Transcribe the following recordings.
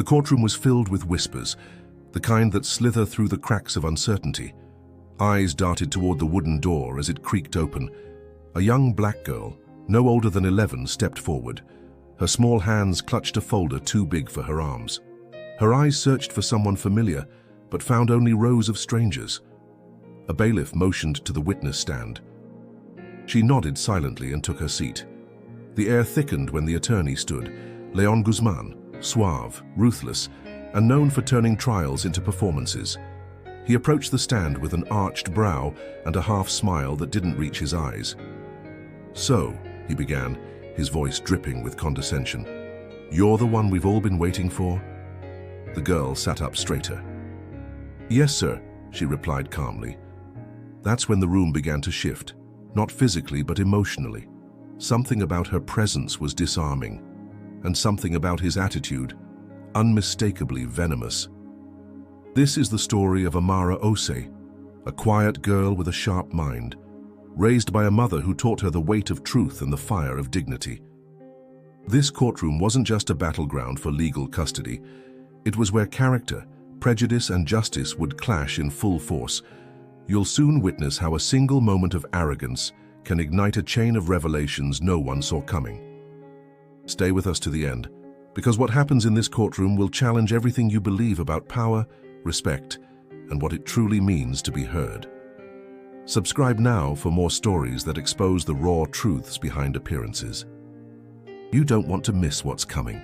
The courtroom was filled with whispers, the kind that slither through the cracks of uncertainty. Eyes darted toward the wooden door as it creaked open. A young black girl, no older than 11, stepped forward. Her small hands clutched a folder too big for her arms. Her eyes searched for someone familiar, but found only rows of strangers. A bailiff motioned to the witness stand. She nodded silently and took her seat. The air thickened when the attorney stood, Leon Guzman, suave, ruthless, and known for turning trials into performances. He approached the stand with an arched brow and a half-smile that didn't reach his eyes. "So," he began, his voice dripping with condescension, "you're the one we've all been waiting for?" The girl sat up straighter. "Yes, sir," she replied calmly. That's when the room began to shift, not physically but emotionally. Something about her presence was disarming, and something about his attitude, unmistakably venomous. This is the story of Amara Osei, a quiet girl with a sharp mind, raised by a mother who taught her the weight of truth and the fire of dignity. This courtroom wasn't just a battleground for legal custody. It was where character, prejudice, and justice would clash in full force. You'll soon witness how a single moment of arrogance can ignite a chain of revelations no one saw coming. Stay with us to the end, because what happens in this courtroom will challenge everything you believe about power, respect, and what it truly means to be heard. Subscribe now for more stories that expose the raw truths behind appearances. You don't want to miss what's coming.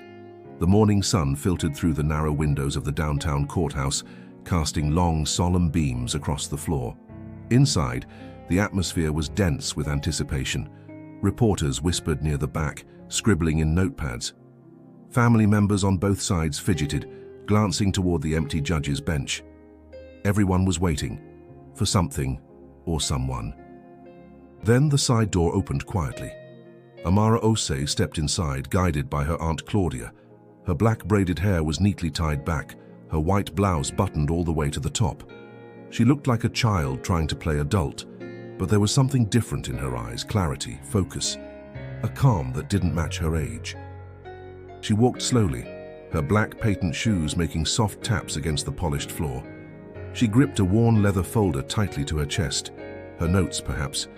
The morning sun filtered through the narrow windows of the downtown courthouse, casting long, solemn beams across the floor. Inside, the atmosphere was dense with anticipation. Reporters whispered near the back, scribbling in notepads. Family members on both sides fidgeted, glancing toward the empty judge's bench. Everyone was waiting for something or someone. Then the side door opened quietly. Amara Osei stepped inside, guided by her Aunt Claudia. Her black braided hair was neatly tied back, her white blouse buttoned all the way to the top. She looked like a child trying to play adult, but there was something different in her eyes, clarity, focus, a calm that didn't match her age. She walked slowly, her black patent shoes making soft taps against the polished floor. She gripped a worn leather folder tightly to her chest, her notes perhaps,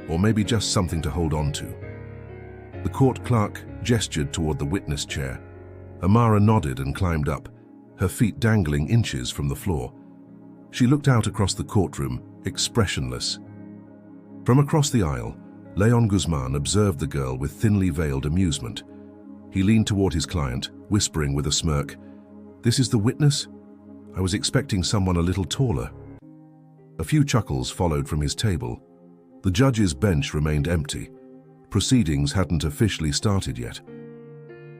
or maybe just something to hold on to. The court clerk gestured toward the witness chair. Amara nodded and climbed up, her feet dangling inches from the floor. She looked out across the courtroom, expressionless. From across the aisle, Leon Guzman observed the girl with thinly veiled amusement. He leaned toward his client, whispering with a smirk, "This is the witness? I was expecting someone a little taller." A few chuckles followed from his table. The judge's bench remained empty. Proceedings hadn't officially started yet.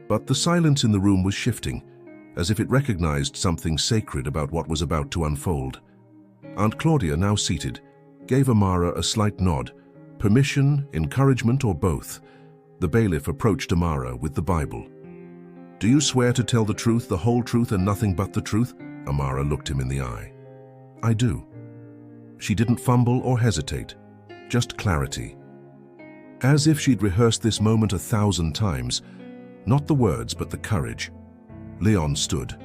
But the silence in the room was shifting, as if it recognized something sacred about what was about to unfold. Aunt Claudia, now seated, gave Amara a slight nod. Permission, encouragement, or both. The bailiff approached Amara with the Bible. "Do you swear to tell the truth, the whole truth, and nothing but the truth?" Amara looked him in the eye. "I do." She didn't fumble or hesitate, just clarity. As if she'd rehearsed this moment 1,000 times, not the words but the courage. Leon stood.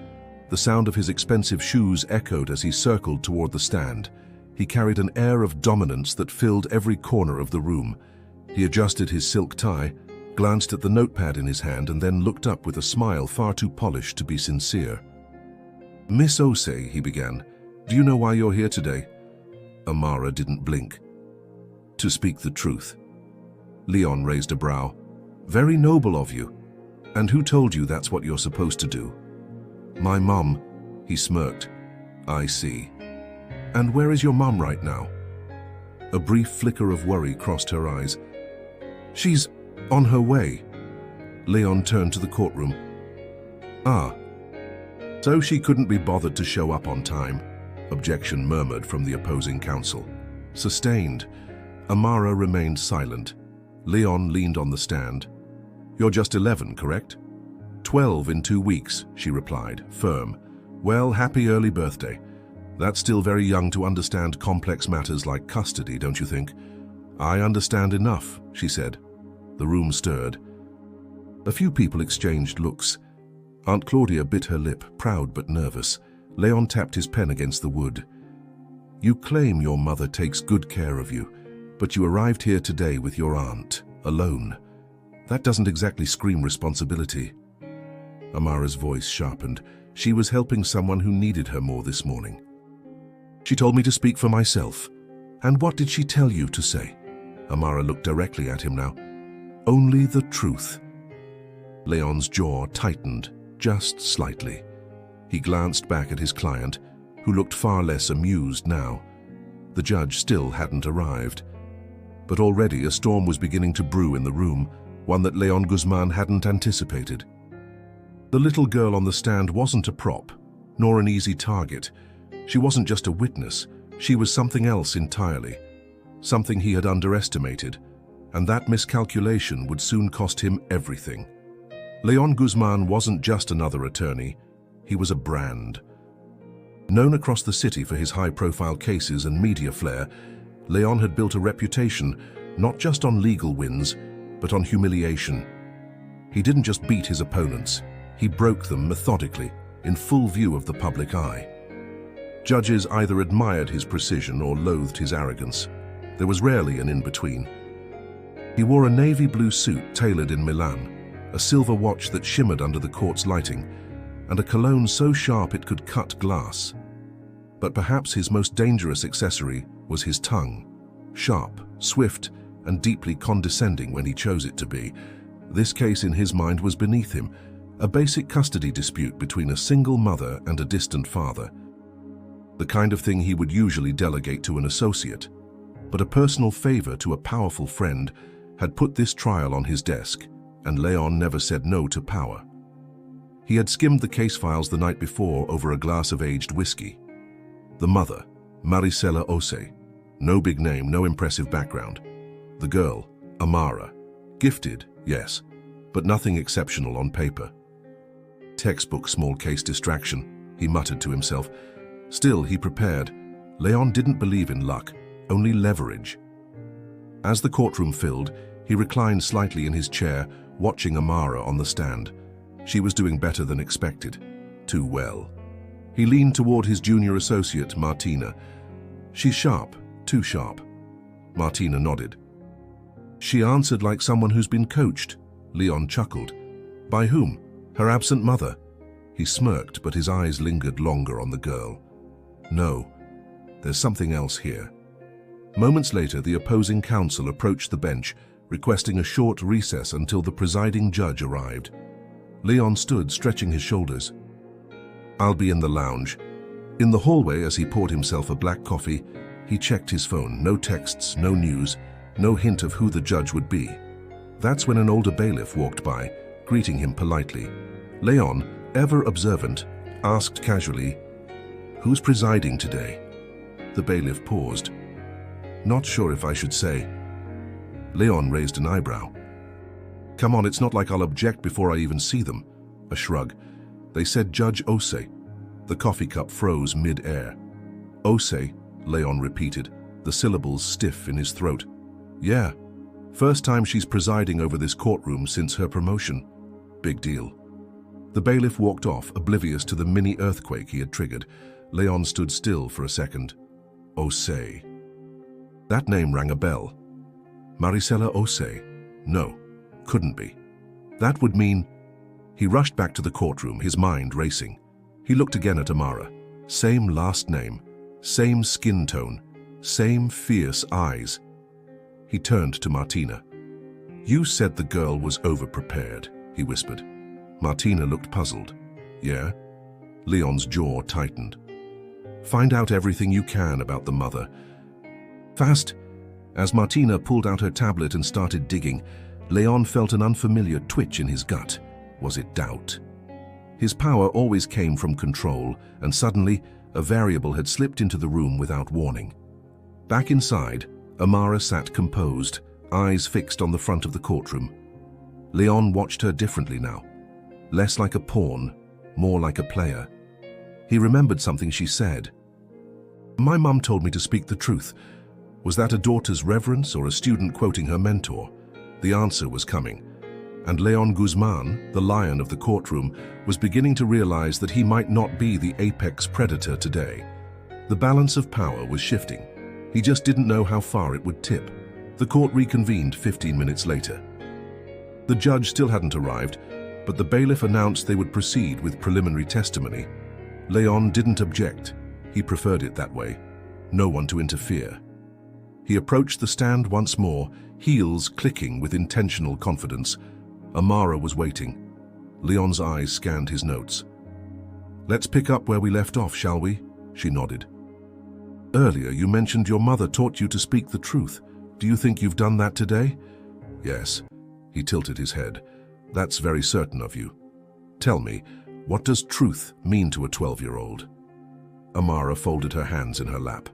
The sound of his expensive shoes echoed as he circled toward the stand. He carried an air of dominance that filled every corner of the room. He adjusted his silk tie, glanced at the notepad in his hand, and then looked up with a smile far too polished to be sincere. "Miss Osei," he began, "do you know why you're here today?" Amara didn't blink. "To speak the truth." Leon raised a brow. "Very noble of you. And who told you that's what you're supposed to do?" "My mom," he smirked. "I see. And where is your mom right now?" A brief flicker of worry crossed her eyes. "She's on her way." Leon turned to the courtroom. "Ah. So she couldn't be bothered to show up on time," objection murmured from the opposing counsel. Sustained. Amara remained silent. Leon leaned on the stand. "You're just 11, correct?" 12 in 2 weeks, she replied, firm. "Well, happy early birthday. That's still very young to understand complex matters like custody, don't you think?" "I understand enough," she said. The room stirred. A few people exchanged looks. Aunt Claudia bit her lip, proud but nervous. Leon tapped his pen against the wood. You claim your mother takes good care of you, but you arrived here today with your aunt, alone. That doesn't exactly scream responsibility. Amara's voice sharpened. She was helping someone who needed her more this morning. She told me to speak for myself. And what did she tell you to say? Amara looked directly at him now. Only the truth. Leon's jaw tightened, just slightly. He glanced back at his client, who looked far less amused now. The judge still hadn't arrived. But already a storm was beginning to brew in the room, one that Leon Guzman hadn't anticipated. The little girl on the stand wasn't a prop, nor an easy target. She wasn't just a witness, she was something else entirely. Something he had underestimated, and that miscalculation would soon cost him everything. Leon Guzman wasn't just another attorney, he was a brand. Known across the city for his high-profile cases and media flair, Leon had built a reputation not just on legal wins, but on humiliation. He didn't just beat his opponents, he broke them methodically, in full view of the public eye. Judges either admired his precision or loathed his arrogance. There was rarely an in-between. He wore a navy blue suit tailored in Milan, a silver watch that shimmered under the court's lighting, and a cologne so sharp it could cut glass. But perhaps his most dangerous accessory was his tongue. Sharp, swift, and deeply condescending when he chose it to be. This case in his mind was beneath him, a basic custody dispute between a single mother and a distant father. The kind of thing he would usually delegate to an associate. But a personal favor to a powerful friend had put this trial on his desk, and Leon never said no to power. He had skimmed the case files the night before over a glass of aged whiskey. The mother, Marisela Ose. No big name, no impressive background. The girl, Amara. Gifted, yes, but nothing exceptional on paper. Textbook small case distraction, he muttered to himself. Still, he prepared. Leon didn't believe in luck, only leverage. As the courtroom filled, he reclined slightly in his chair, watching Amara on the stand. She was doing better than expected. Too well. He leaned toward his junior associate, Martina. She's sharp, too sharp. Martina nodded. She answered like someone who's been coached. Leon chuckled. By whom? Her absent mother? He smirked, but his eyes lingered longer on the girl. No, there's something else here. Moments later, the opposing counsel approached the bench, requesting a short recess until the presiding judge arrived. Leon stood, stretching his shoulders. I'll be in the lounge. In the hallway, as he poured himself a black coffee, he checked his phone. No texts, no news, no hint of who the judge would be. That's when an older bailiff walked by, greeting him politely. Leon, ever observant, asked casually, "Who's presiding today?" The bailiff paused. Not sure if I should say. Leon raised an eyebrow. Come on, it's not like I'll object before I even see them. A shrug. They said Judge Ose. The coffee cup froze mid-air. Ose, Leon repeated, the syllables stiff in his throat. Yeah, first time she's presiding over this courtroom since her promotion. Big deal. The bailiff walked off, oblivious to the mini-earthquake he had triggered. Leon stood still for a second. Ose. That name rang a bell. Marisela Ose? No, couldn't be. That would mean... He rushed back to the courtroom, his mind racing. He looked again at Amara. Same last name, same skin tone, same fierce eyes. He turned to Martina. You said the girl was overprepared, he whispered. Martina looked puzzled. Yeah? Leon's jaw tightened. Find out everything you can about the mother. Fast. As Martina pulled out her tablet and started digging, Leon felt an unfamiliar twitch in his gut. Was it doubt? His power always came from control, and suddenly, a variable had slipped into the room without warning. Back inside, Amara sat composed, eyes fixed on the front of the courtroom. Leon watched her differently now. Less like a pawn, more like a player. He remembered something she said. My mum told me to speak the truth. Was that a daughter's reverence or a student quoting her mentor? The answer was coming. and Leon Guzman, the lion of the courtroom, was beginning to realize that he might not be the apex predator today. The balance of power was shifting. He just didn't know how far it would tip. The court reconvened 15 minutes later. The judge still hadn't arrived, but the bailiff announced they would proceed with preliminary testimony. Leon didn't object. He preferred it that way. No one to interfere. He approached the stand once more, heels clicking with intentional confidence. Amara was waiting. Leon's eyes scanned his notes. "Let's pick up where we left off, shall we?" She nodded. "Earlier you mentioned your mother taught you to speak the truth. Do you think you've done that today?" "Yes." He tilted his head. "That's very certain of you. Tell me, what does truth mean to a 12-year-old? Amara folded her hands in her lap.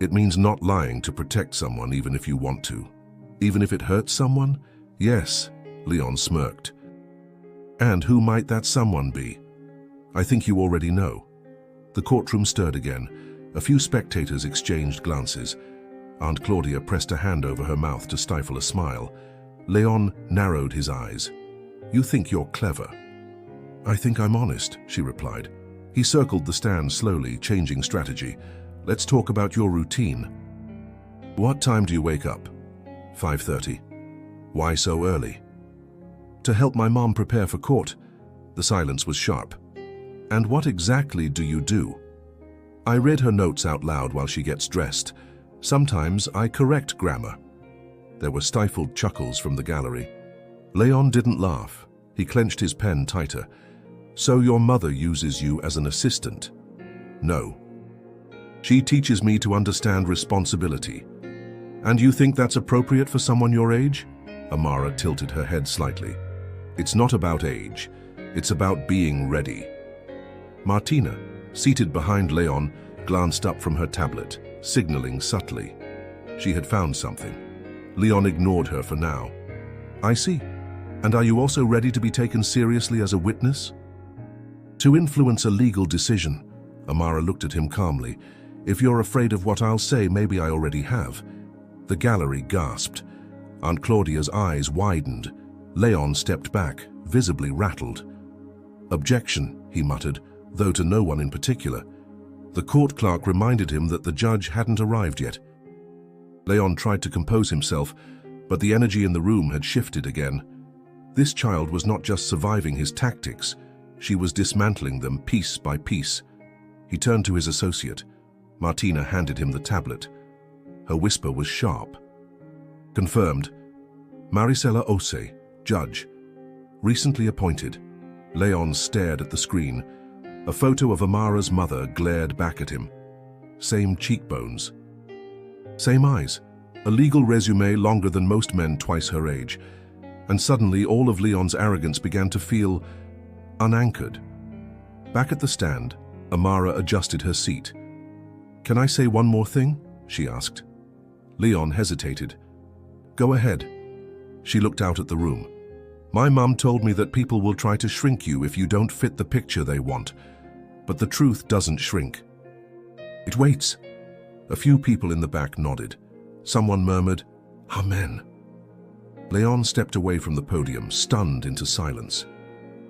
"It means not lying to protect someone even if you want to. Even if it hurts someone?" "Yes," Leon smirked. "And who might that someone be?" "I think you already know." The courtroom stirred again. A few spectators exchanged glances. Aunt Claudia pressed a hand over her mouth to stifle a smile. Leon narrowed his eyes. "You think you're clever." "I think I'm honest," she replied. He circled the stand slowly, changing strategy. "Let's talk about your routine. What time do you wake up?" 5:30. "Why so early?" "To help my mom prepare for court." The silence was sharp. "And what exactly do you do?" "I read her notes out loud while she gets dressed. Sometimes I correct grammar." There were stifled chuckles from the gallery. Leon didn't laugh. He clenched his pen tighter. "So your mother uses you as an assistant?" "No. She teaches me to understand responsibility." "And you think that's appropriate for someone your age?" Amara tilted her head slightly. "It's not about age. It's about being ready." Martina, seated behind Leon, glanced up from her tablet, signaling subtly. She had found something. Leon ignored her for now. "I see. And are you also ready to be taken seriously as a witness?" "To influence a legal decision," Amara looked at him calmly. "If you're afraid of what I'll say, maybe I already have." The gallery gasped. Aunt Claudia's eyes widened. Leon stepped back, visibly rattled. "Objection," he muttered, though to no one in particular. The court clerk reminded him that the judge hadn't arrived yet. Leon tried to compose himself, but the energy in the room had shifted again. This child was not just surviving his tactics, she was dismantling them piece by piece. He turned to his associate. Martina handed him the tablet. Her whisper was sharp. "Confirmed. Maricela Ose, judge. Recently appointed." Leon stared at the screen. A photo of Amara's mother glared back at him. Same cheekbones. Same eyes. A legal resume longer than most men twice her age. And suddenly all of Leon's arrogance began to feel unanchored. Back at the stand, Amara adjusted her seat. "Can I say one more thing?" she asked. Leon hesitated. "Go ahead." She looked out at the room. "My mum told me that people will try to shrink you if you don't fit the picture they want. But the truth doesn't shrink. It waits." A few people in the back nodded. Someone murmured, "Amen." Leon stepped away from the podium, stunned into silence.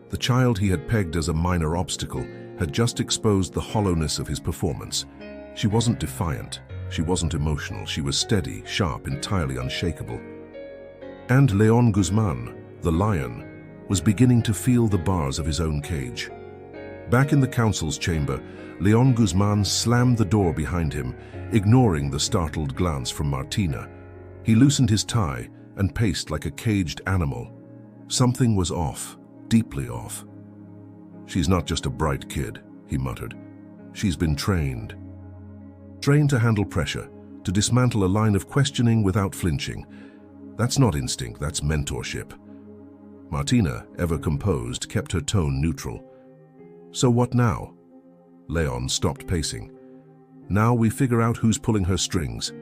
The child he had pegged as a minor obstacle had just exposed the hollowness of his performance. She wasn't defiant. She wasn't emotional. She was steady, sharp, entirely unshakable. And Leon Guzman, the lion, was beginning to feel the bars of his own cage. Back in the council's chamber, Leon Guzman slammed the door behind him, ignoring the startled glance from Martina. He loosened his tie and paced like a caged animal. Something was off, deeply off. "She's not just a bright kid," he muttered. "She's been trained. Trained to handle pressure, to dismantle a line of questioning without flinching. That's not instinct, that's mentorship." Martina, ever composed, kept her tone neutral. "So what now?" Leon stopped pacing. "Now we figure out who's pulling her strings."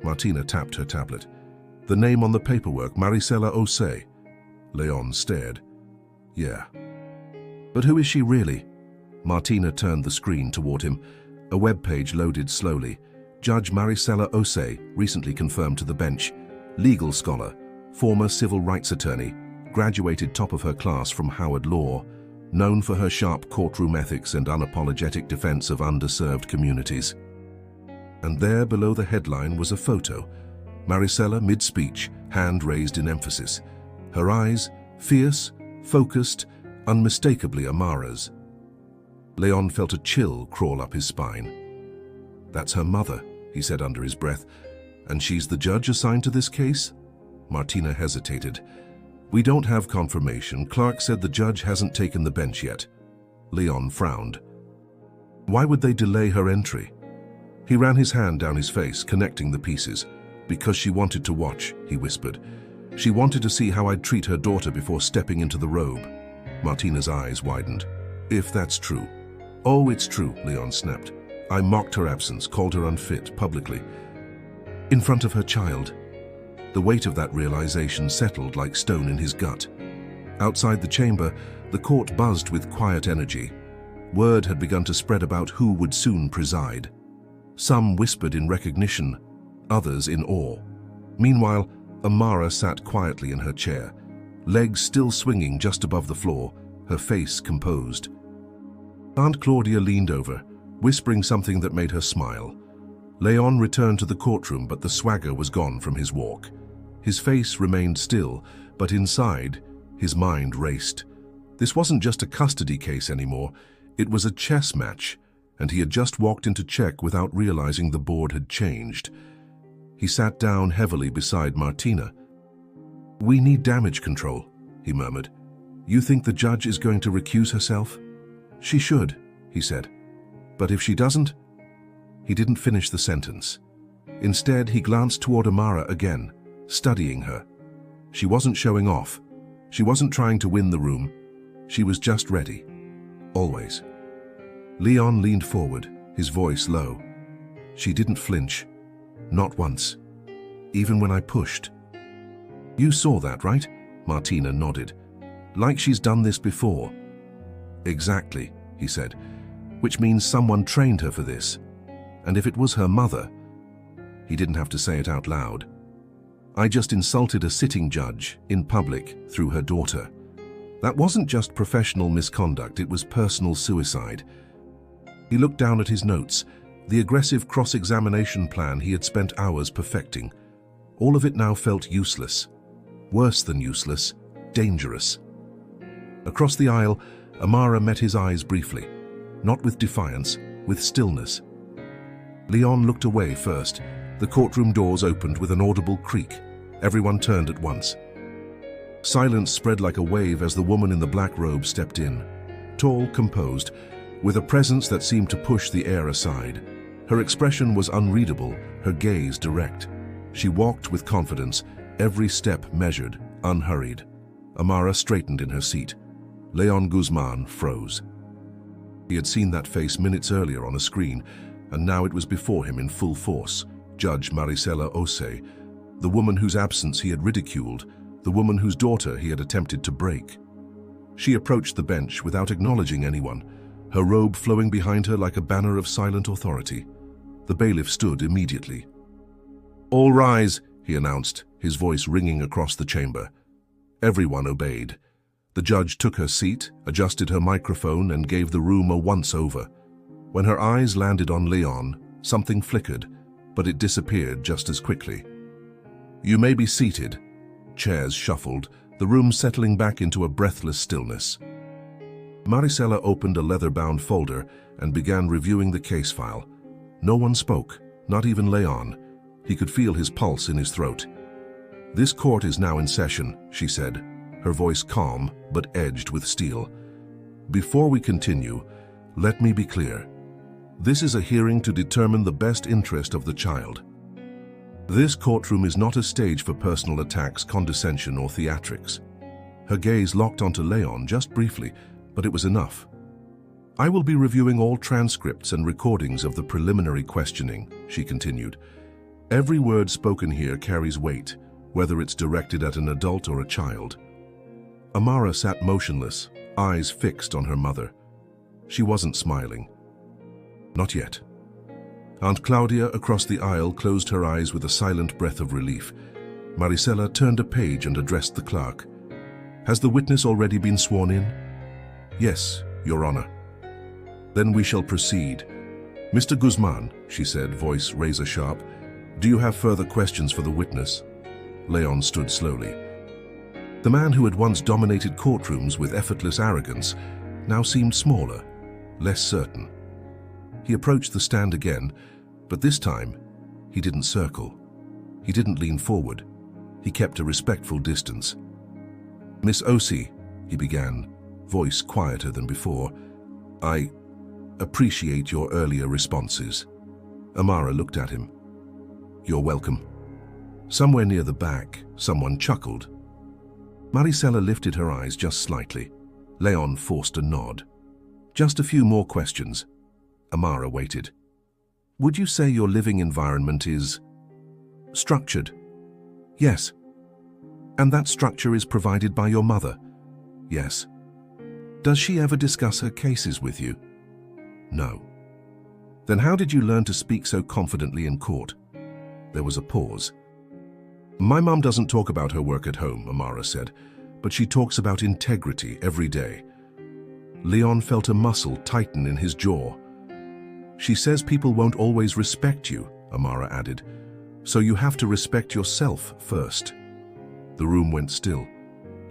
Martina tapped her tablet. "The name on the paperwork, Maricela Ose." Leon stared. "Yeah. But who is she really?" Martina turned the screen toward him. A web page loaded slowly. "Judge Maricela Ose, recently confirmed to the bench. Legal scholar, former civil rights attorney, graduated top of her class from Howard Law, known for her sharp courtroom ethics and unapologetic defense of underserved communities. And there below the headline was a photo, Maricela mid-speech, hand raised in emphasis. Her eyes, fierce, focused, unmistakably Amara's. Leon felt a chill crawl up his spine. "That's her mother," he said under his breath. "And she's the judge assigned to this case?" Martina hesitated. "We don't have confirmation. Clark said the judge hasn't taken the bench yet." Leon frowned. "Why would they delay her entry?" He ran his hand down his face, connecting the pieces. "Because she wanted to watch," he whispered. "She wanted to see how I'd treat her daughter before stepping into the robe." Martina's eyes widened. "If that's true." "Oh, it's true," Leon snapped. "I mocked her absence, called her unfit, publicly. In front of her child." The weight of that realization settled like stone in his gut. Outside the chamber, the court buzzed with quiet energy. Word had begun to spread about who would soon preside. Some whispered in recognition, others in awe. Meanwhile, Amara sat quietly in her chair, legs still swinging just above the floor, her face composed. Aunt Claudia leaned over, whispering something that made her smile. Leon returned to the courtroom, but the swagger was gone from his walk. His face remained still, but inside, his mind raced. This wasn't just a custody case anymore, it was a chess match, and he had just walked into check without realizing the board had changed. He sat down heavily beside Martina. "We need damage control," he murmured. "You think the judge is going to recuse herself?" "She should," he said. "But if she doesn't?" He didn't finish the sentence. Instead, he glanced toward Amara again, studying her. She wasn't showing off. She wasn't trying to win the room. She was just ready. Always. Leon leaned forward, his voice low. "She didn't flinch. Not once. Even when I pushed." "You saw that, right?" Martina nodded. "Like she's done this before." "Exactly," he said. "Which means someone trained her for this. And if it was her mother..." He didn't have to say it out loud. "I just insulted a sitting judge, in public, through her daughter. That wasn't just professional misconduct, it was personal suicide." He looked down at his notes, the aggressive cross-examination plan he had spent hours perfecting. All of it now felt useless. Worse than useless, dangerous. Across the aisle, Amara met his eyes briefly. Not with defiance, with stillness. Leon looked away first. The courtroom doors opened with an audible creak. Everyone turned at once. Silence spread like a wave as the woman in the black robe stepped in. Tall, composed, with a presence that seemed to push the air aside. Her expression was unreadable, her gaze direct. She walked with confidence, every step measured, unhurried. Amara straightened in her seat. Leon Guzman froze. He had seen that face minutes earlier on a screen, and now it was before him in full force. Judge Maricela Ose, the woman whose absence he had ridiculed, the woman whose daughter he had attempted to break. She approached the bench without acknowledging anyone, her robe flowing behind her like a banner of silent authority. The bailiff stood immediately. "All rise," he announced, his voice ringing across the chamber. Everyone obeyed. The judge took her seat, adjusted her microphone, and gave the room a once-over. When her eyes landed on Leon, something flickered, but it disappeared just as quickly. "You may be seated." Chairs shuffled, the room settling back into a breathless stillness. Maricela opened a leather-bound folder and began reviewing the case file. No one spoke, not even Leon. He could feel his pulse in his throat. "This court is now in session," she said, her voice calm but edged with steel. "Before we continue, let me be clear. This is a hearing to determine the best interest of the child. This courtroom is not a stage for personal attacks, condescension, or theatrics." Her gaze locked onto Leon just briefly, but it was enough. "I will be reviewing all transcripts and recordings of the preliminary questioning," she continued. "Every word spoken here carries weight, whether it's directed at an adult or a child." Amara sat motionless, eyes fixed on her mother. She wasn't smiling. Not yet. Aunt Claudia across the aisle closed her eyes with a silent breath of relief. Maricela turned a page and addressed the clerk. Has the witness already been sworn in? Yes, Your Honor. Then we shall proceed. Mr. Guzman, she said, voice razor-sharp, do you have further questions for the witness? Leon stood slowly. The man who had once dominated courtrooms with effortless arrogance now seemed smaller, less certain. He approached the stand again, but this time he didn't circle. He didn't lean forward. He kept a respectful distance. Miss Osi, he began, voice quieter than before, I appreciate your earlier responses. Amara looked at him. You're welcome. Somewhere near the back, someone chuckled. Maricela lifted her eyes just slightly. Leon forced a nod. Just a few more questions. Amara waited. Would you say your living environment is structured? Yes. And that structure is provided by your mother? Yes. Does she ever discuss her cases with you? No. Then how did you learn to speak so confidently in court? There was a pause. My mum doesn't talk about her work at home, Amara said, but she talks about integrity every day. Leon felt a muscle tighten in his jaw. She says people won't always respect you, Amara added, so you have to respect yourself first. The room went still.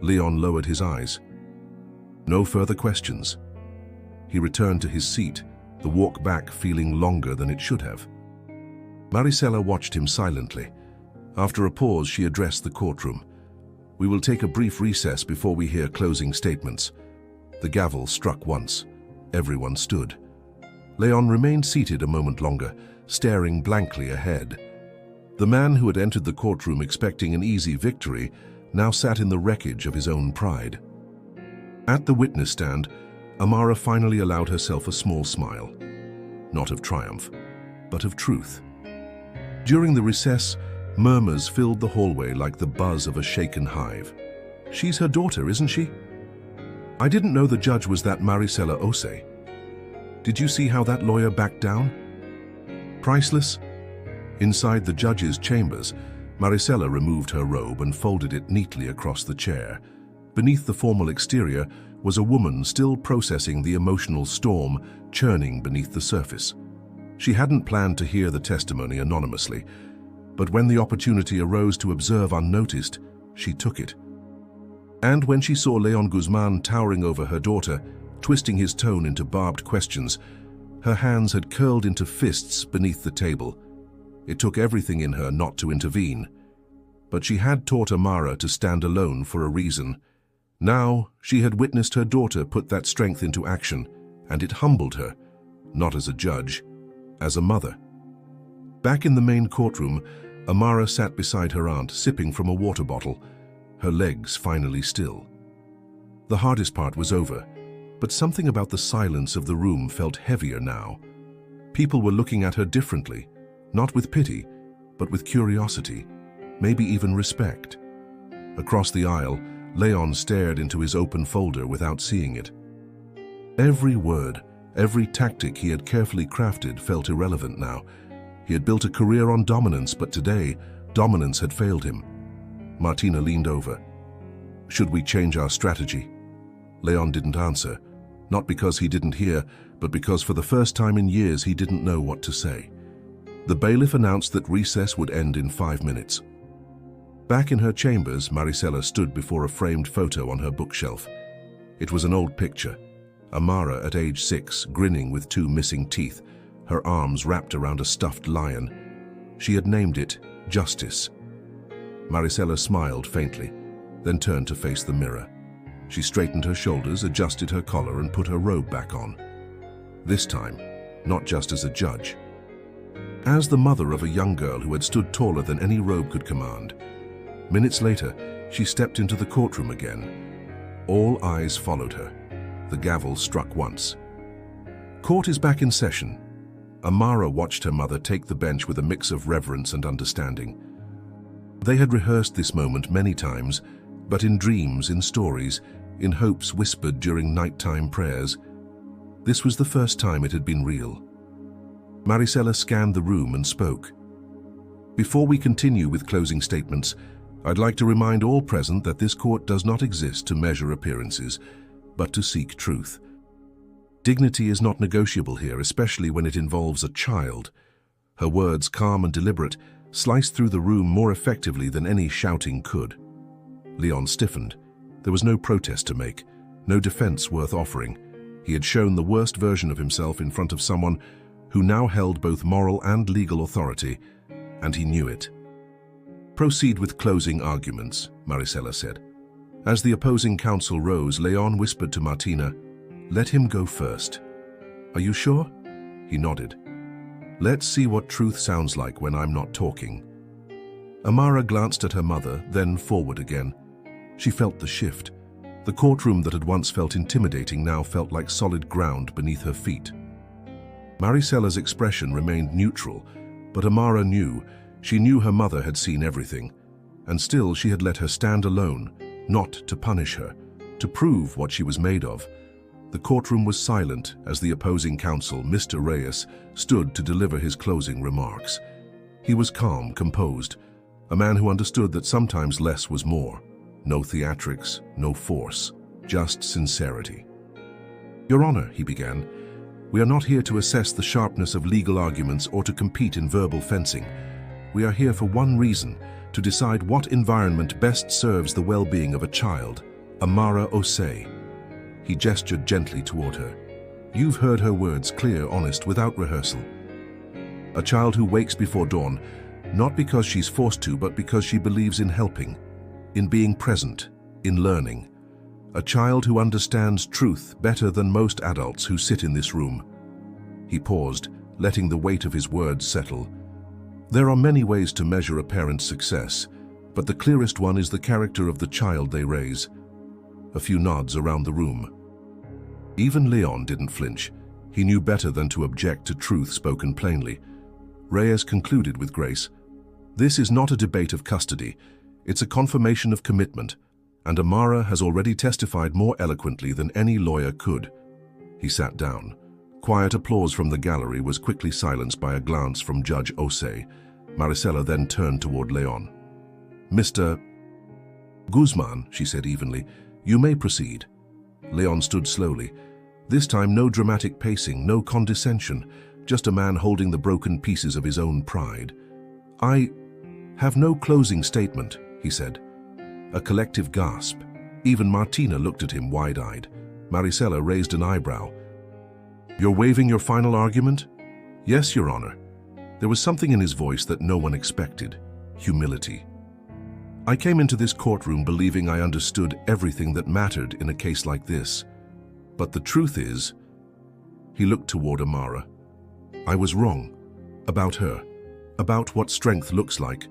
Leon lowered his eyes. No further questions. He returned to his seat, the walk back feeling longer than it should have. Maricela watched him silently. After a pause, she addressed the courtroom. We will take a brief recess before we hear closing statements. The gavel struck once. Everyone stood. Leon remained seated a moment longer, staring blankly ahead. The man who had entered the courtroom expecting an easy victory now sat in the wreckage of his own pride. At the witness stand, Amara finally allowed herself a small smile. Not of triumph, but of truth. During the recess, murmurs filled the hallway like the buzz of a shaken hive. She's her daughter, isn't she? I didn't know the judge was that Maricela Ose. Did you see how that lawyer backed down? Priceless? Inside the judge's chambers, Maricela removed her robe and folded it neatly across the chair. Beneath the formal exterior was a woman still processing the emotional storm churning beneath the surface. She hadn't planned to hear the testimony anonymously, but when the opportunity arose to observe unnoticed, she took it. And when she saw Leon Guzman towering over her daughter, twisting his tone into barbed questions, her hands had curled into fists beneath the table. It took everything in her not to intervene. But she had taught Amara to stand alone for a reason. Now she had witnessed her daughter put that strength into action, and it humbled her, not as a judge, as a mother. Back in the main courtroom, Amara sat beside her aunt, sipping from a water bottle, her legs finally still. The hardest part was over, but something about the silence of the room felt heavier now. People were looking at her differently, not with pity, but with curiosity, maybe even respect. Across the aisle, Leon stared into his open folder without seeing it. Every word, every tactic he had carefully crafted felt irrelevant now. He had built a career on dominance, but today, dominance had failed him. Martina leaned over. Should we change our strategy? Leon didn't answer, not because he didn't hear, but because for the first time in years he didn't know what to say. The bailiff announced that recess would end in 5 minutes. Back in her chambers, Maricela stood before a framed photo on her bookshelf. It was an old picture. Amara at age 6, grinning with 2 missing teeth, her arms wrapped around a stuffed lion. She had named it Justice. Maricela smiled faintly, then turned to face the mirror. She straightened her shoulders, adjusted her collar, and put her robe back on. This time, not just as a judge. As the mother of a young girl who had stood taller than any robe could command. Minutes later, she stepped into the courtroom again. All eyes followed her. The gavel struck once. Court is back in session. Amara watched her mother take the bench with a mix of reverence and understanding. They had rehearsed this moment many times, but in dreams, in stories, in hopes whispered during nighttime prayers. This was the first time it had been real. Maricela scanned the room and spoke. Before we continue with closing statements, I'd like to remind all present that this court does not exist to measure appearances, but to seek truth. Dignity is not negotiable here, especially when it involves a child. Her words, calm and deliberate, sliced through the room more effectively than any shouting could. Leon stiffened. There was no protest to make, no defense worth offering. He had shown the worst version of himself in front of someone who now held both moral and legal authority, and he knew it. "Proceed with closing arguments," Maricela said. As the opposing counsel rose, Leon whispered to Martina, "Let him go first." "Are you sure?" He nodded. "Let's see what truth sounds like when I'm not talking." Amara glanced at her mother, then forward again. She felt the shift. The courtroom that had once felt intimidating now felt like solid ground beneath her feet. Maricela's expression remained neutral, but Amara knew. She knew her mother had seen everything, and still she had let her stand alone, not to punish her, to prove what she was made of. The courtroom was silent as the opposing counsel, Mr. Reyes, stood to deliver his closing remarks. He was calm, composed, a man who understood that sometimes less was more. No theatrics, no force, just sincerity. "Your Honor," he began, "we are not here to assess the sharpness of legal arguments or to compete in verbal fencing. We are here for one reason, to decide what environment best serves the well-being of a child, Amara Osei." He gestured gently toward her. "You've heard her words, clear, honest, without rehearsal. A child who wakes before dawn, not because she's forced to, but because she believes in helping, in being present, in learning. A child who understands truth better than most adults who sit in this room." He paused, letting the weight of his words settle. There are many ways to measure a parent's success, but the clearest one is the character of the child they raise. A few nods around the room. Even Leon didn't flinch. He knew better than to object to truth spoken plainly. Reyes concluded with grace, "This is not a debate of custody. It's a confirmation of commitment, and Amara has already testified more eloquently than any lawyer could." He sat down. Quiet applause from the gallery was quickly silenced by a glance from Judge Osei. Maricela then turned toward Leon. "Mr. Guzman," she said evenly, "you may proceed." Leon stood slowly. This time no dramatic pacing, no condescension, just a man holding the broken pieces of his own pride. "I have no closing statement," he said. A collective gasp. Even Martina looked at him wide-eyed. Maricela raised an eyebrow. "You're waiving your final argument?" "Yes, Your Honor." There was something in his voice that no one expected. Humility. "I came into this courtroom believing I understood everything that mattered in a case like this. But the truth is," he looked toward Amara, "I was wrong. About her. About what strength looks like.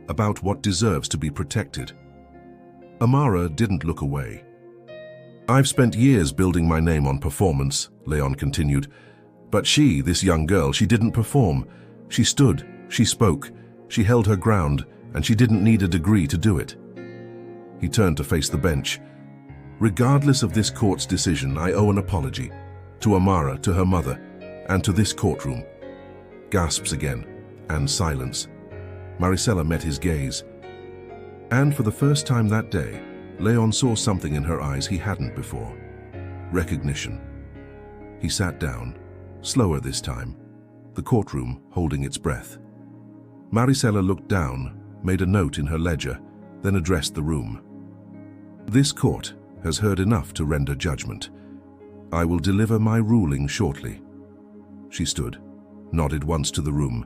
About what deserves to be protected." Amara didn't look away. "I've spent years building my name on performance," Leon continued. "But she, this young girl, she didn't perform. She stood, she spoke, she held her ground, and she didn't need a degree to do it." He turned to face the bench. "Regardless of this court's decision, I owe an apology. To Amara, to her mother, and to this courtroom." Gasps again, and silence. Maricela met his gaze. And for the first time that day, Leon saw something in her eyes he hadn't before. Recognition. He sat down, slower this time, the courtroom holding its breath. Maricela looked down, made a note in her ledger, then addressed the room. "This court has heard enough to render judgment. I will deliver my ruling shortly." She stood, nodded once to the room,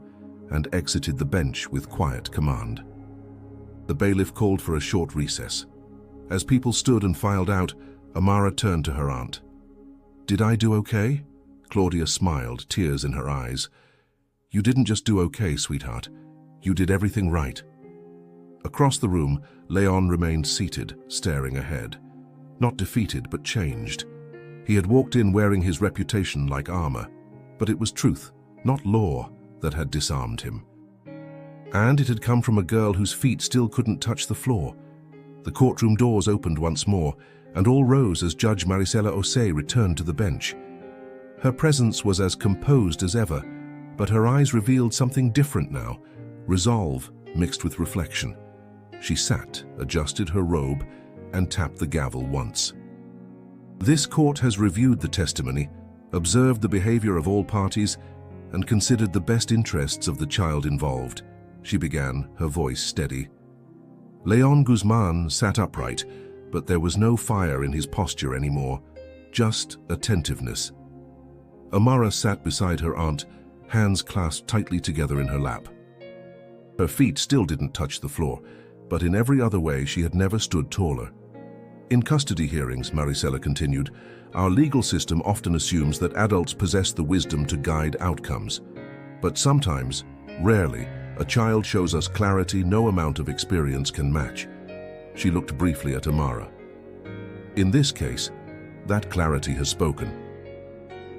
and exited the bench with quiet command. The bailiff called for a short recess. As people stood and filed out, Amara turned to her aunt. "Did I do okay?" Claudia smiled, tears in her eyes. "You didn't just do okay, sweetheart. You did everything right." Across the room, Leon remained seated, staring ahead. Not defeated, but changed. He had walked in wearing his reputation like armor, but it was truth, not law, that had disarmed him. And it had come from a girl whose feet still couldn't touch the floor. The courtroom doors opened once more, and all rose as Judge Maricela Osei returned to the bench. Her presence was as composed as ever, but her eyes revealed something different now, resolve mixed with reflection. She sat, adjusted her robe, and tapped the gavel once. This court has reviewed the testimony, observed the behavior of all parties, and considered the best interests of the child involved, she began, her voice steady. Leon Guzman sat upright, but there was no fire in his posture anymore, just attentiveness. Amara sat beside her aunt, hands clasped tightly together in her lap. Her feet still didn't touch the floor, but in every other way she had never stood taller. In custody hearings, Maricela continued, our legal system often assumes that adults possess the wisdom to guide outcomes. But sometimes, rarely, a child shows us clarity no amount of experience can match. She looked briefly at Amara. In this case, that clarity has spoken.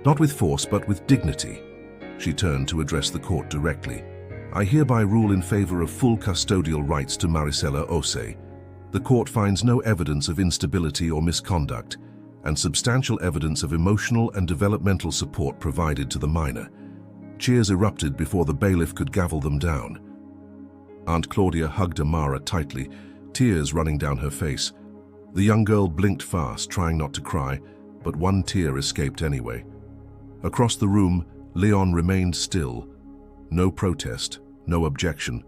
Not with force, but with dignity. She turned to address the court directly. I hereby rule in favor of full custodial rights to Maricela Ose. The court finds no evidence of instability or misconduct, and substantial evidence of emotional and developmental support provided to the minor. Cheers erupted before the bailiff could gavel them down. Aunt Claudia hugged Amara tightly, tears running down her face. The young girl blinked fast, trying not to cry, but one tear escaped anyway. Across the room, Leon remained still. No protest, no objection.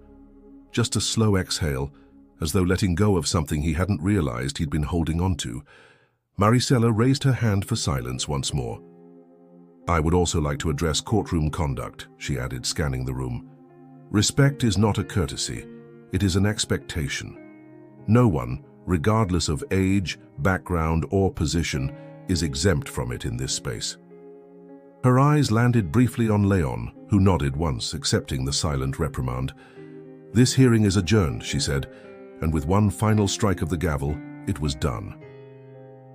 Just a slow exhale, as though letting go of something he hadn't realized he'd been holding on to. Maricela raised her hand for silence once more. I would also like to address courtroom conduct, she added, scanning the room. Respect is not a courtesy, it is an expectation. No one, regardless of age, background, or position, is exempt from it in this space. Her eyes landed briefly on Leon, who nodded once, accepting the silent reprimand. This hearing is adjourned, she said, and with one final strike of the gavel, it was done.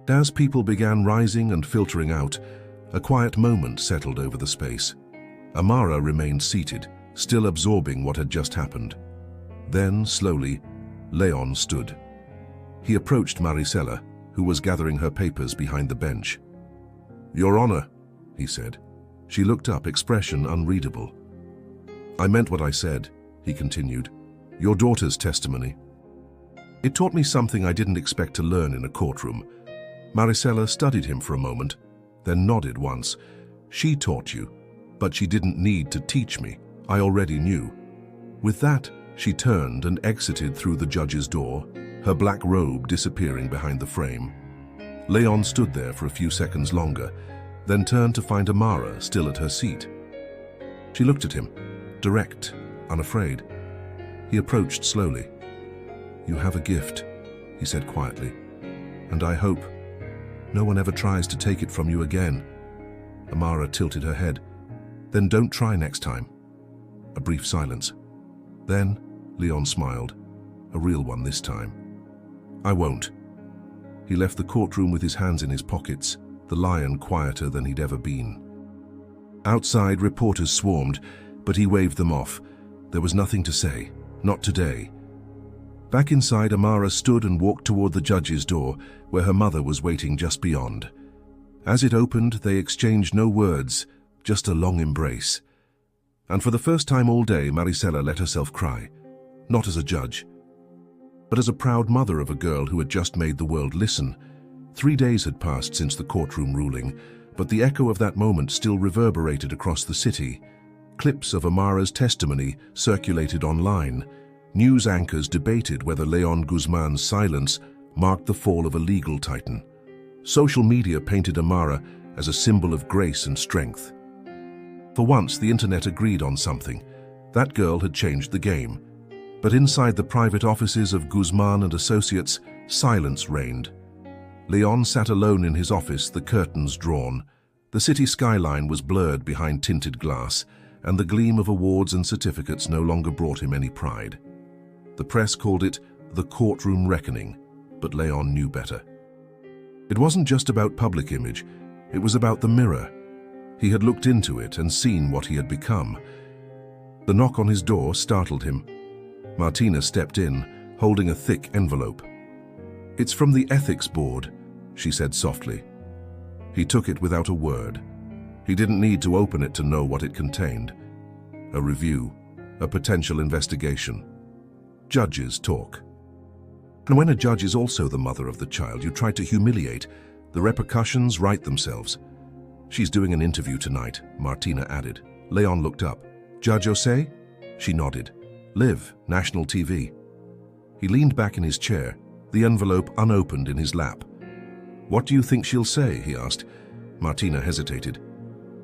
As people began rising and filtering out, a quiet moment settled over the space. Amara remained seated, still absorbing what had just happened. Then, slowly, Leon stood. He approached Maricela, who was gathering her papers behind the bench. Your Honor, he said. She looked up, expression unreadable. I meant what I said, he continued. Your daughter's testimony. It taught me something I didn't expect to learn in a courtroom. Maricela studied him for a moment, then nodded once. She taught you, but she didn't need to teach me. I already knew. With that, she turned and exited through the judge's door, her black robe disappearing behind the frame. Leon stood there for a few seconds longer, then turned to find Amara still at her seat. She looked at him, direct, unafraid. He approached slowly. You have a gift, he said quietly, and I hope no one ever tries to take it from you again. Amara tilted her head. Then don't try next time. A brief silence. Then Leon smiled, a real one this time. I won't. He left the courtroom with his hands in his pockets, the lion quieter than he'd ever been. Outside, reporters swarmed, but he waved them off. There was nothing to say, not today. Back inside, Amara stood and walked toward the judge's door, where her mother was waiting just beyond. As it opened, they exchanged no words, just a long embrace. And for the first time all day, Maricela let herself cry, not as a judge, but as a proud mother of a girl who had just made the world listen. 3 days had passed since the courtroom ruling, but the echo of that moment still reverberated across the city. Clips of Amara's testimony circulated online. News anchors debated whether Leon Guzman's silence marked the fall of a legal titan. Social media painted Amara as a symbol of grace and strength. For once, the internet agreed on something. That girl had changed the game. But inside the private offices of Guzman and Associates, silence reigned. Leon sat alone in his office, the curtains drawn. The city skyline was blurred behind tinted glass, and the gleam of awards and certificates no longer brought him any pride. The press called it the courtroom reckoning, but Leon knew better. It wasn't just about public image, it was about the mirror. He had looked into it and seen what he had become. The knock on his door startled him. Martina stepped in, holding a thick envelope. It's from the ethics board, she said softly. He took it without a word. He didn't need to open it to know what it contained. A review, a potential investigation. Judges talk. And when a judge is also the mother of the child you try to humiliate, the repercussions write themselves. She's doing an interview tonight, Martina added. Leon looked up. Judge Osei? She nodded. Live, national TV. He leaned back in his chair, the envelope unopened in his lap. What do you think she'll say? He asked. Martina hesitated.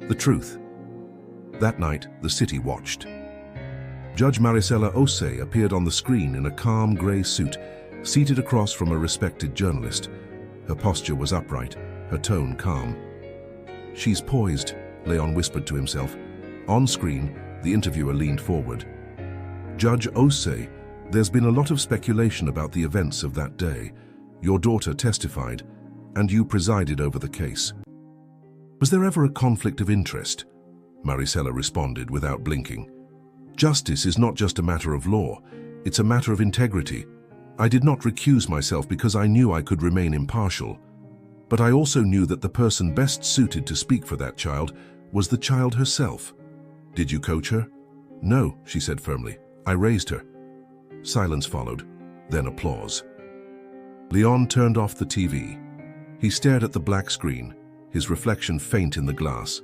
The truth. That night, the city watched. Judge Marisela Osei appeared on the screen in a calm grey suit, seated across from a respected journalist. Her posture was upright, her tone calm. She's poised, Leon whispered to himself. On screen, the interviewer leaned forward. Judge Osei, there's been a lot of speculation about the events of that day. Your daughter testified, and you presided over the case. Was there ever a conflict of interest? Marisela responded without blinking. Justice is not just a matter of law, it's a matter of integrity. I did not recuse myself because I knew I could remain impartial. But I also knew that the person best suited to speak for that child was the child herself. Did you coach her? No, she said firmly. I raised her. Silence followed, then applause. Leon turned off the TV. He stared at the black screen, his reflection faint in the glass.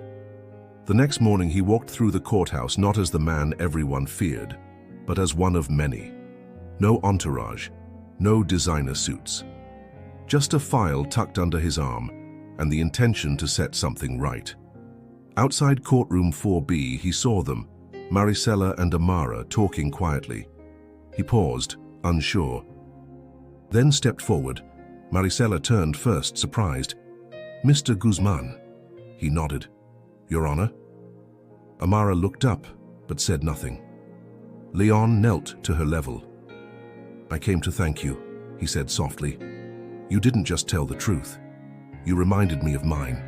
The next morning he walked through the courthouse not as the man everyone feared, but as one of many. No entourage, no designer suits. Just a file tucked under his arm and the intention to set something right. Outside courtroom 4B he saw them, Marisela and Amara, talking quietly. He paused, unsure. Then stepped forward. Marisela turned first, surprised. Mr. Guzman. He nodded. Your Honor? Amara looked up, but said nothing. Leon knelt to her level. I came to thank you, he said softly. You didn't just tell the truth. You reminded me of mine.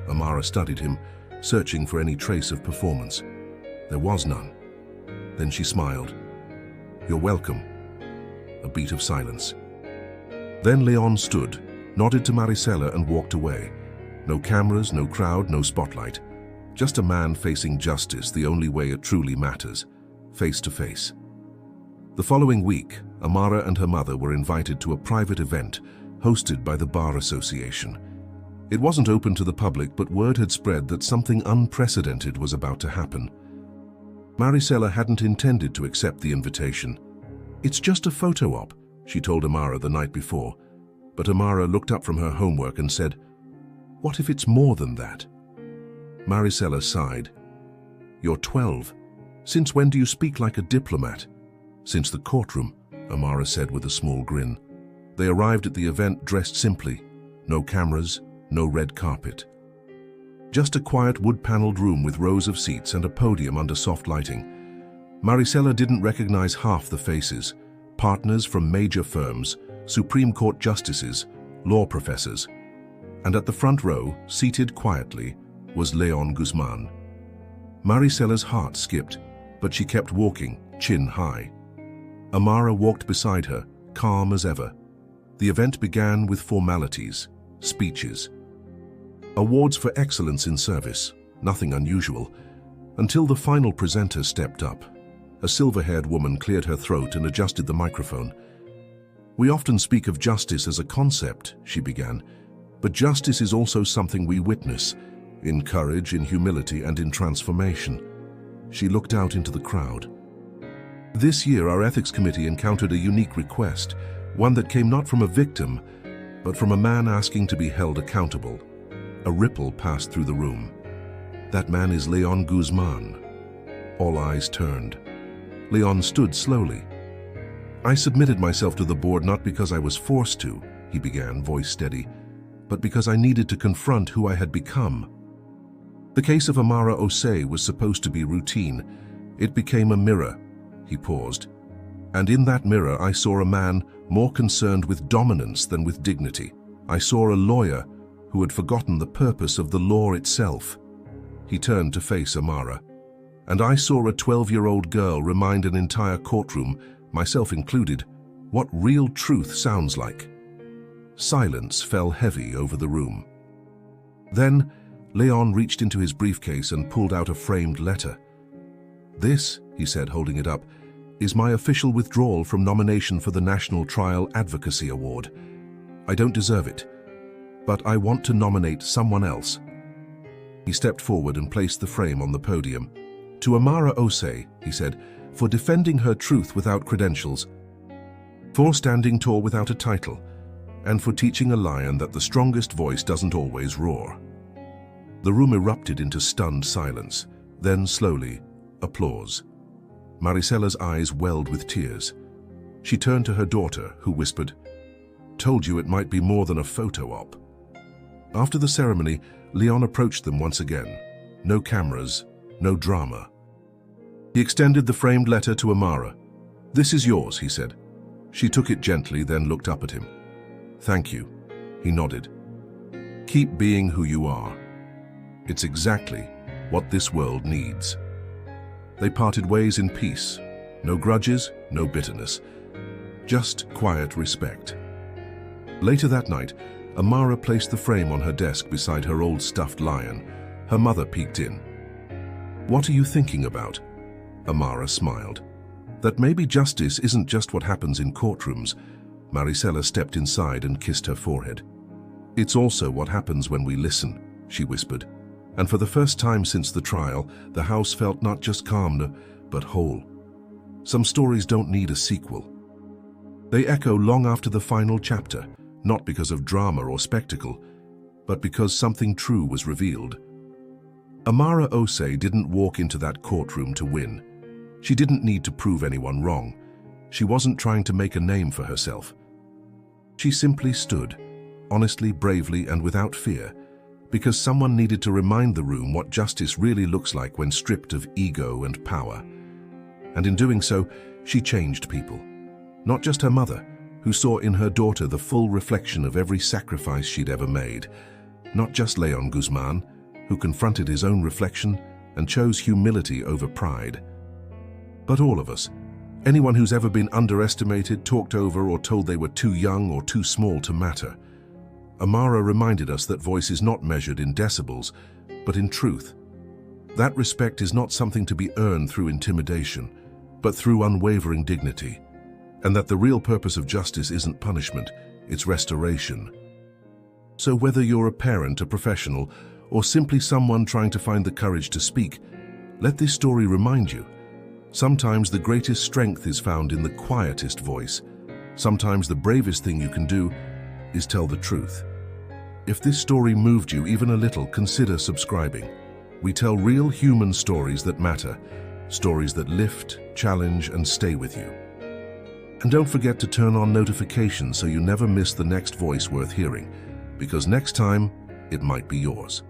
Amara studied him, searching for any trace of performance. There was none. Then she smiled. You're welcome. A beat of silence. Then Leon stood, nodded to Marisela and walked away. No cameras, no crowd, no spotlight. Just a man facing justice the only way it truly matters, face to face. The following week, Amara and her mother were invited to a private event hosted by the Bar Association. It wasn't open to the public, but word had spread that something unprecedented was about to happen. Marisela hadn't intended to accept the invitation. It's just a photo op, she told Amara the night before. But Amara looked up from her homework and said, What if it's more than that? Marisela sighed. You're 12. Since when do you speak like a diplomat? Since the courtroom, Amara said with a small grin. They arrived at the event dressed simply. No cameras, no red carpet. Just a quiet wood-paneled room with rows of seats and a podium under soft lighting. Marisela didn't recognize half the faces. Partners from major firms, Supreme Court justices, law professors. And at the front row, seated quietly, was Leon Guzman. Marisela's heart skipped, but she kept walking, chin high. Amara walked beside her, calm as ever. The event began with formalities, speeches. Awards for excellence in service, nothing unusual, until the final presenter stepped up. A silver-haired woman cleared her throat and adjusted the microphone. We often speak of justice as a concept, she began, but justice is also something we witness, in courage, in humility, and in transformation. She looked out into the crowd. This year, our ethics committee encountered a unique request, one that came not from a victim, but from a man asking to be held accountable. A ripple passed through the room. That man is Leon Guzman. All eyes turned. Leon stood slowly. I submitted myself to the board not because I was forced to, he began, voice steady, but because I needed to confront who I had become. The case of Amara Osei was supposed to be routine. It became a mirror. He paused. And in that mirror I saw a man more concerned with dominance than with dignity. I saw a lawyer who had forgotten the purpose of the law itself. He turned to face Amara. And I saw a 12-year-old girl remind an entire courtroom, myself included, what real truth sounds like. Silence fell heavy over the room. Then, Leon reached into his briefcase and pulled out a framed letter. This, he said, holding it up, is my official withdrawal from nomination for the National Trial Advocacy Award. I don't deserve it, but I want to nominate someone else." He stepped forward and placed the frame on the podium. "To Amara Osei," he said, "for defending her truth without credentials, for standing tall without a title, and for teaching a lion that the strongest voice doesn't always roar." The room erupted into stunned silence, then slowly, applause. Maricella's eyes welled with tears. She turned to her daughter, who whispered, "Told you it might be more than a photo op." After the ceremony, Leon approached them once again. No cameras, no drama. He extended the framed letter to Amara. "This is yours," he said. She took it gently, then looked up at him. "Thank you," he nodded. "Keep being who you are. It's exactly what this world needs." They parted ways in peace. No grudges, no bitterness. Just quiet respect. Later that night, Amara placed the frame on her desk beside her old stuffed lion. Her mother peeked in. "What are you thinking about?" Amara smiled. "That maybe justice isn't just what happens in courtrooms." Maricela stepped inside and kissed her forehead. "It's also what happens when we listen," she whispered. And for the first time since the trial, the house felt not just calm, but whole. Some stories don't need a sequel. They echo long after the final chapter, not because of drama or spectacle, but because something true was revealed. Amara Osei didn't walk into that courtroom to win. She didn't need to prove anyone wrong. She wasn't trying to make a name for herself. She simply stood, honestly, bravely, and without fear, because someone needed to remind the room what justice really looks like when stripped of ego and power. And in doing so, she changed people. Not just her mother, who saw in her daughter the full reflection of every sacrifice she'd ever made. Not just Leon Guzman, who confronted his own reflection and chose humility over pride. But all of us, anyone who's ever been underestimated, talked over, or told they were too young or too small to matter. Amara reminded us that voice is not measured in decibels, but in truth. That respect is not something to be earned through intimidation, but through unwavering dignity. And that the real purpose of justice isn't punishment, it's restoration. So whether you're a parent, a professional, or simply someone trying to find the courage to speak, let this story remind you. Sometimes the greatest strength is found in the quietest voice. Sometimes the bravest thing you can do is tell the truth. If this story moved you even a little, consider subscribing. We tell real human stories that matter, stories that lift, challenge, and stay with you. And don't forget to turn on notifications so you never miss the next voice worth hearing, because next time, it might be yours.